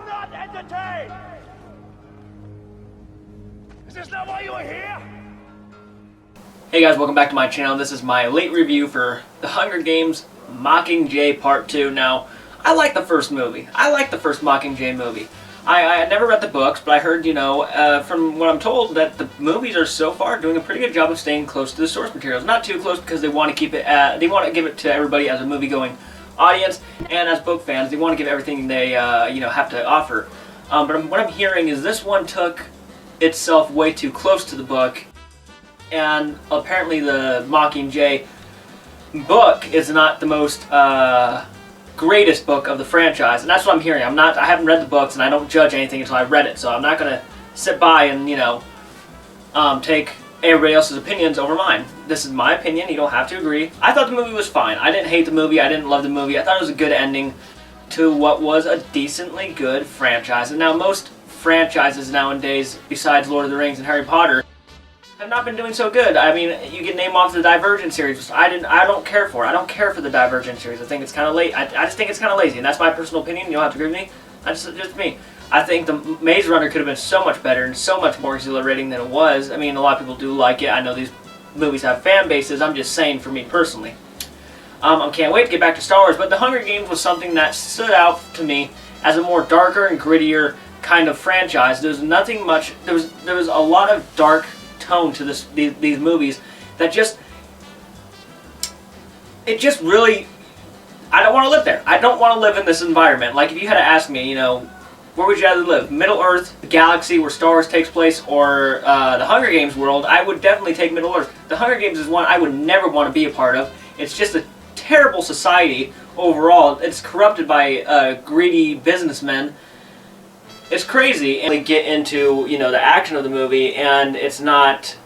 not entertained! Is this not why you are here? Hey guys, welcome back to my channel. This is my late review for The Hunger Games Mockingjay Part 2. Now, I like the first movie. I like the first Mockingjay movie. I never read the books, but I heard, from what I'm told, that the movies are so far doing a pretty good job of staying close to the source materials. Not too close because they want to keep it, they want to give it to everybody as a movie-going audience, and as book fans, they want to give everything they, have to offer. But what I'm hearing is this one took itself way too close to the book, and apparently the Mockingjay book is not the most greatest book of the franchise, and that's what I'm hearing. I haven't read the books, and I don't judge anything until I've read it, so I'm not gonna sit by and take everybody else's opinions over mine. This is my opinion. You don't have to agree. I thought the movie was fine. I didn't hate the movie. I didn't love the movie. I thought it was a good ending to what was a decently good franchise. And now most franchises nowadays, besides Lord of the Rings and Harry Potter, have not been doing so good. I mean, you can name off the Divergent series. I don't care for it. I don't care for the Divergent series. I think it's kind of late. I just think it's kind of lazy, and that's my personal opinion. You don't have to agree with me. That's just me. I think the Maze Runner could have been so much better and so much more exhilarating than it was. I mean, a lot of people do like it. I know these movies have fan bases. I'm just saying for me personally. I can't wait to get back to Star Wars, but The Hunger Games was something that stood out to me as a more darker and grittier kind of franchise. There was nothing much. There was a lot of dark tone to these movies that just really, I don't want to live there. I don't want to live in this environment. Like, if you had to ask me, where would you rather live? Middle Earth, the galaxy where Star Wars takes place, or the Hunger Games world? I would definitely take Middle Earth. The Hunger Games is one I would never want to be a part of. It's just a terrible society overall. It's corrupted by greedy businessmen. It's crazy, and we get into the action of the movie, and it's not.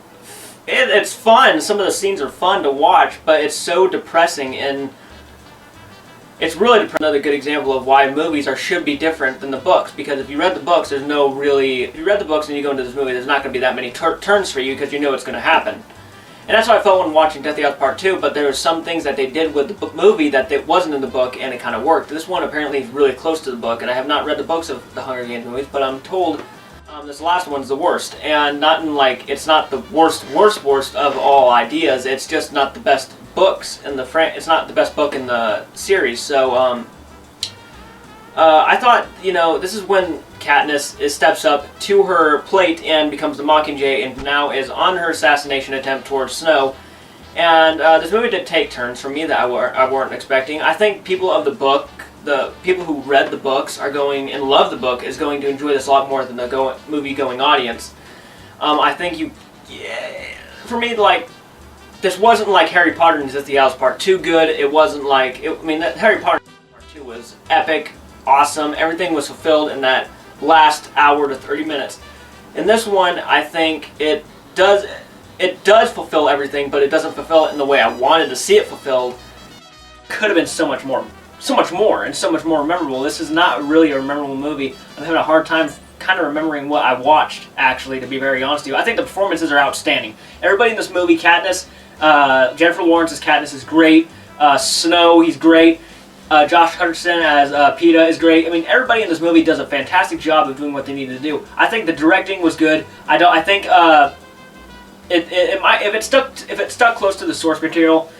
It's fun. Some of the scenes are fun to watch, but it's so depressing, and it's really another good example of why movies should be different than the books. Because if you read the books, If you read the books and you go into this movie, there's not going to be that many turns for you because you know it's going to happen. And that's how I felt when watching Deathly Hallows Part 2, but there were some things that they did with the movie that wasn't in the book, and it kind of worked. This one apparently is really close to the book, and I have not read the books of the Hunger Games movies, but I'm told this last one's the worst. And not in, it's not the worst of all ideas, it's just not the best books in the it's not the best book in the series. So, I thought, this is when Katniss steps up to her plate and becomes the Mockingjay, and now is on her assassination attempt towards Snow. And this movie did take turns for me that I weren't expecting. I think people of the book, the people who read the books and love the book, is going to enjoy this a lot more than the movie-going audience. I think for me, this wasn't like Harry Potter and Deathly Hallows Part 2 good. It wasn't Harry Potter Part 2 was epic, awesome. Everything was fulfilled in that last hour to 30 minutes. In this one, I think it does fulfill everything, but it doesn't fulfill it in the way I wanted to see it fulfilled. Could have been so much more, and so much more memorable. This is not really a memorable movie. I'm having a hard time kind of remembering what I watched, actually, to be very honest with you. I think the performances are outstanding. Everybody in this movie, Katniss, Jennifer Lawrence's Katniss is great. Snow, he's great. Josh Hutcherson as Peeta is great. I mean, everybody in this movie does a fantastic job of doing what they need to do. I think the directing was good. I think if it stuck close to the source material,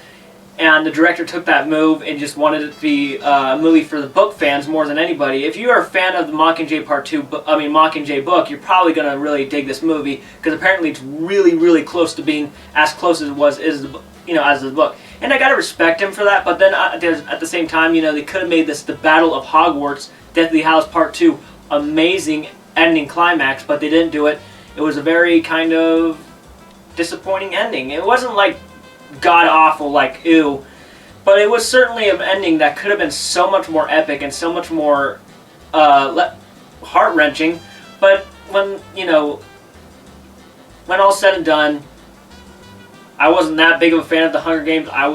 and the director took that move and just wanted it to be a movie for the book fans more than anybody. If you are a fan of the Mockingjay Mockingjay book, you're probably gonna really dig this movie, because apparently it's really, really close to being as close as it was as the book. And I gotta respect him for that, but then at the same time, they could have made this the Battle of Hogwarts, Deathly Hallows Part 2, amazing ending climax, but they didn't do it. It was a very kind of disappointing ending. It wasn't god-awful, ew, but it was certainly an ending that could have been so much more epic and so much more heart-wrenching. But when all's said and done, I wasn't that big of a fan of the Hunger Games. I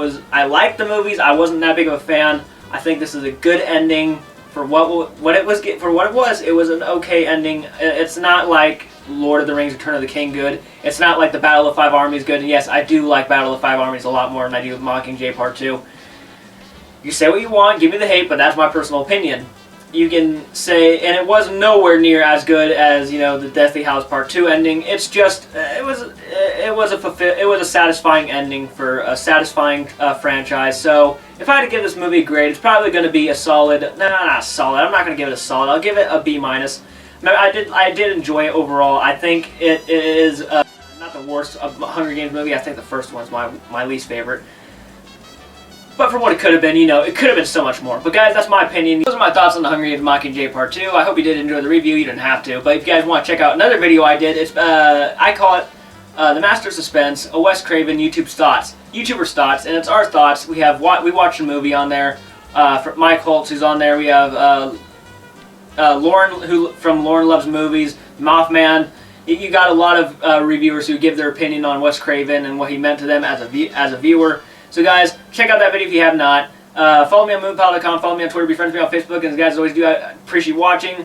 liked the movies. I wasn't that big of a fan. I think this is a good ending for what it was. For what it was an okay ending. It's not like Lord of the Rings: Return of the King good. It's not like the Battle of Five Armies good. And yes, I do like Battle of Five Armies a lot more than I do Mockingjay Part 2. You say what you want, give me the hate, but that's my personal opinion. you can say, and it was nowhere near as good as, you know, the Deathly Hallows Part 2 ending. It's just, it was a satisfying ending for a satisfying franchise. So if I had to give this movie a grade, it's probably going to be a solid. Not solid. I'm not going to give it a solid. I'll give it a B minus. I did enjoy it overall. I think it is not the worst of Hunger Games movie. I think the first one's my least favorite. But for what it could have been, you know, it could have been so much more. But guys, that's my opinion. Those are my thoughts on the Hunger Games Mockingjay Part 2. I hope you did enjoy the review. You didn't have to. But if you guys want to check out another video I did, it's I call it The Master of Suspense, a Wes Craven YouTuber's thoughts, and it's our thoughts. We watched a movie on there. For Mike Holtz, who's on there. We have Lauren, from Lauren Loves Movies, Mothman. You got a lot of reviewers who give their opinion on Wes Craven and what he meant to them as a viewer. So guys, check out that video if you have not. Follow me on moonpal.com, follow me on Twitter, be friends with me on Facebook, and as guys always do, I appreciate watching.